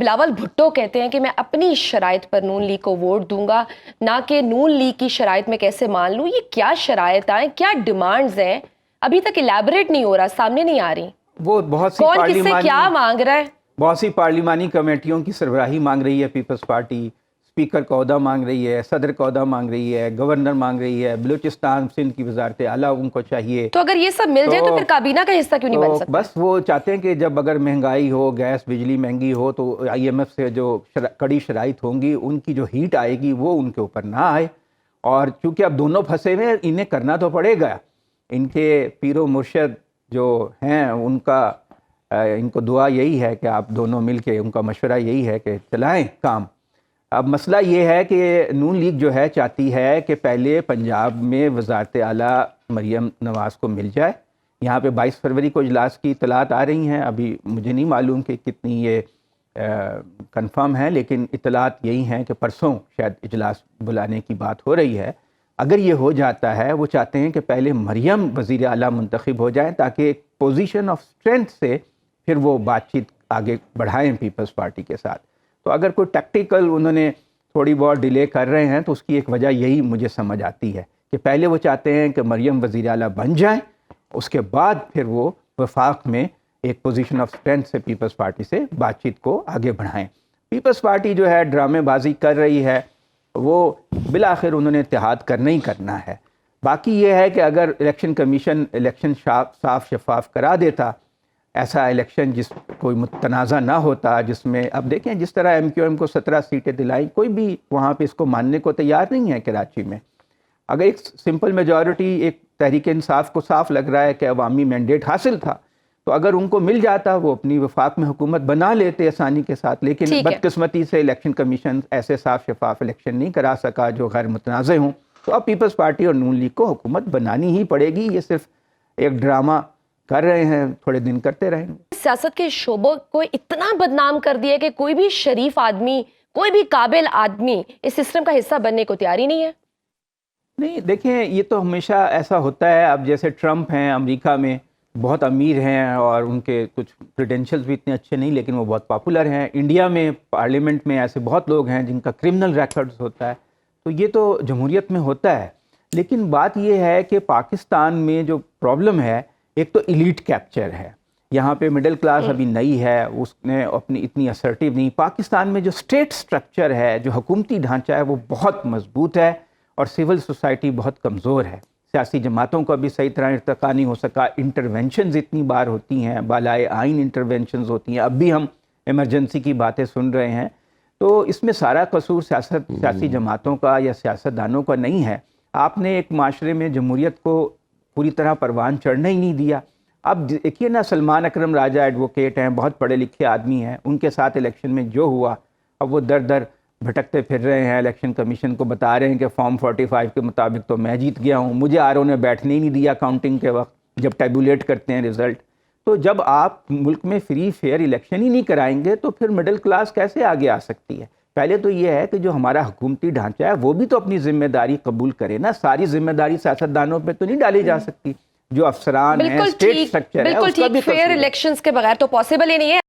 بلاول بھٹو کہتے ہیں کہ میں اپنی شرائط پر نون لیگ کو ووٹ دوں گا، نہ کہ نون لیگ کی شرائط میں کیسے مان لوں. یہ کیا شرائط ہیں، کیا ڈیمانڈز ہیں؟ ابھی تک الیبوریٹ نہیں ہو رہا، سامنے نہیں آ رہی. وہ بہت سی کون کس سے کیا مانگ رہا ہے؟ بہت سی پارلیمانی کمیٹیوں کی سربراہی مانگ رہی ہے پیپلز پارٹی، اسپیکر کا عہدہ مانگ رہی ہے، صدر کا عہدہ مانگ رہی ہے، گورنر مانگ رہی ہے، بلوچستان سندھ کی وزارت اعلیٰ ان کو چاہیے. تو اگر یہ سب مل جائے تو پھر کابینہ کا حصہ کیوں نہیں بن سکتا؟ بس وہ چاہتے ہیں کہ جب اگر مہنگائی ہو، گیس بجلی مہنگی ہو، تو آئی ایم ایف سے جو کڑی شرائط ہوں گی ان کی جو ہیٹ آئے گی وہ ان کے اوپر نہ آئے. اور چونکہ اب دونوں پھنسے ہوئے انہیں کرنا تو پڑے گا. ان کے پیر و مرشد جو ہیں ان کو دعا یہی ہے کہ آپ دونوں مل کے، ان کا مشورہ یہی ہے کہ چلائیں کام. اب مسئلہ یہ ہے کہ نون لیگ جو ہے چاہتی ہے کہ پہلے پنجاب میں وزارت اعلیٰ مریم نواز کو مل جائے. یہاں پہ 22 فروری کو اجلاس کی اطلاعات آ رہی ہیں، ابھی مجھے نہیں معلوم کہ کتنی یہ کنفرم ہے، لیکن اطلاعات یہی ہیں کہ پرسوں شاید اجلاس بلانے کی بات ہو رہی ہے. اگر یہ ہو جاتا ہے، وہ چاہتے ہیں کہ پہلے مریم وزیر اعلیٰ منتخب ہو جائیں تاکہ ایک پوزیشن آف اسٹرینتھ سے پھر وہ بات چیت آگے بڑھائیں پیپلز پارٹی کے ساتھ. تو اگر کوئی ٹیکٹیکل انہوں نے تھوڑی بہت ڈیلے کر رہے ہیں تو اس کی ایک وجہ یہی مجھے سمجھ آتی ہے کہ پہلے وہ چاہتے ہیں کہ مریم وزیر اعلیٰ بن جائیں، اس کے بعد پھر وہ وفاق میں ایک پوزیشن آف اسٹرینتھ سے پیپلز پارٹی سے بات چیت کو آگے بڑھائیں. پیپلز پارٹی جو ہے ڈرامے بازی کر رہی ہے، وہ بالآخر انہوں نے اتحاد کرنا ہی کرنا ہے. باقی یہ ہے کہ اگر الیکشن کمیشن الیکشن صاف شفاف کرا دیتا، ایسا الیکشن جس کوئی متنازع نہ ہوتا، جس میں اب دیکھیں جس طرح ایم کیو ایم کو 17 سیٹیں دلائیں، کوئی بھی وہاں پہ اس کو ماننے کو تیار نہیں ہے کراچی میں. اگر ایک سمپل میجورٹی ایک تحریک انصاف کو صاف لگ رہا ہے کہ عوامی مینڈیٹ حاصل تھا، تو اگر ان کو مل جاتا وہ اپنی وفاق میں حکومت بنا لیتے آسانی کے ساتھ. لیکن بدقسمتی سے الیکشن کمیشن ایسے صاف شفاف الیکشن نہیں کرا سکا جو غیر متنازع ہوں. تو اب پیپلز پارٹی اور نون لیگ کو حکومت بنانی ہی پڑے گی. یہ صرف ایک ڈرامہ کر رہے ہیں، تھوڑے دن کرتے رہیں گے. سیاست کے شعبوں کو اتنا بدنام کر دیا کہ کوئی بھی شریف آدمی، کوئی بھی قابل آدمی اس سسٹم کا حصہ بننے کو تیار ہی نہیں ہے. نہیں دیکھیں، یہ تو ہمیشہ ایسا ہوتا ہے. اب جیسے ٹرمپ ہیں امریکہ میں، بہت امیر ہیں اور ان کے کچھ کریڈینشلز بھی اتنے اچھے نہیں، لیکن وہ بہت پاپولر ہیں. انڈیا میں پارلیمنٹ میں ایسے بہت لوگ ہیں جن کا کرمنل ریکارڈز ہوتا ہے. تو یہ تو جمہوریت میں ہوتا ہے. لیکن بات یہ ہے کہ پاکستان میں جو پرابلم ہے، ایک تو ایلیٹ کیپچر ہے. یہاں پہ مڈل کلاس ابھی نئی ہے، اس نے اپنی اتنی اسرٹیو نہیں. پاکستان میں جو اسٹیٹ سٹرکچر ہے، جو حکومتی ڈھانچہ ہے، وہ بہت مضبوط ہے اور سول سوسائٹی بہت کمزور ہے. سیاسی جماعتوں کا بھی صحیح طرح ارتقا نہیں ہو سکا. انٹرونشنز اتنی بار ہوتی ہیں، بالائے آئین انٹرونشنز ہوتی ہیں. اب بھی ہم ایمرجنسی کی باتیں سن رہے ہیں. تو اس میں سارا قصور سیاسی جماعتوں کا یا سیاستدانوں کا نہیں ہے. آپ نے ایک معاشرے میں جمہوریت کو پوری طرح پروان چڑھنا ہی نہیں دیا. اب دیکھیے نا، سلمان اکرم راجہ ایڈوکیٹ ہیں، بہت پڑھے لکھے آدمی ہیں. ان کے ساتھ الیکشن میں جو ہوا، اب وہ در در بھٹکتے پھر رہے ہیں. الیکشن کمیشن کو بتا رہے ہیں کہ فارم 45 کے مطابق تو میں جیت گیا ہوں، مجھے آر او نے بیٹھنے ہی نہیں دیا کاؤنٹنگ کے وقت جب ٹیبولیٹ کرتے ہیں رزلٹ. تو جب آپ ملک میں فری فیئر الیکشن ہی نہیں کرائیں گے تو پھر مڈل کلاس کیسے آگے آ سکتی ہے؟ پہلے تو یہ ہے کہ جو ہمارا حکومتی ڈھانچہ ہے وہ بھی تو اپنی ذمہ داری قبول کرے نا. ساری ذمہ داری سیاستدانوں پہ تو نہیں ڈالی جا سکتی. جو افسران ہیں، اسٹیٹ سٹرکچر ہے، اس کا بھی فیئر الیکشنز کے بغیر تو پاسبل ہی نہیں ہے.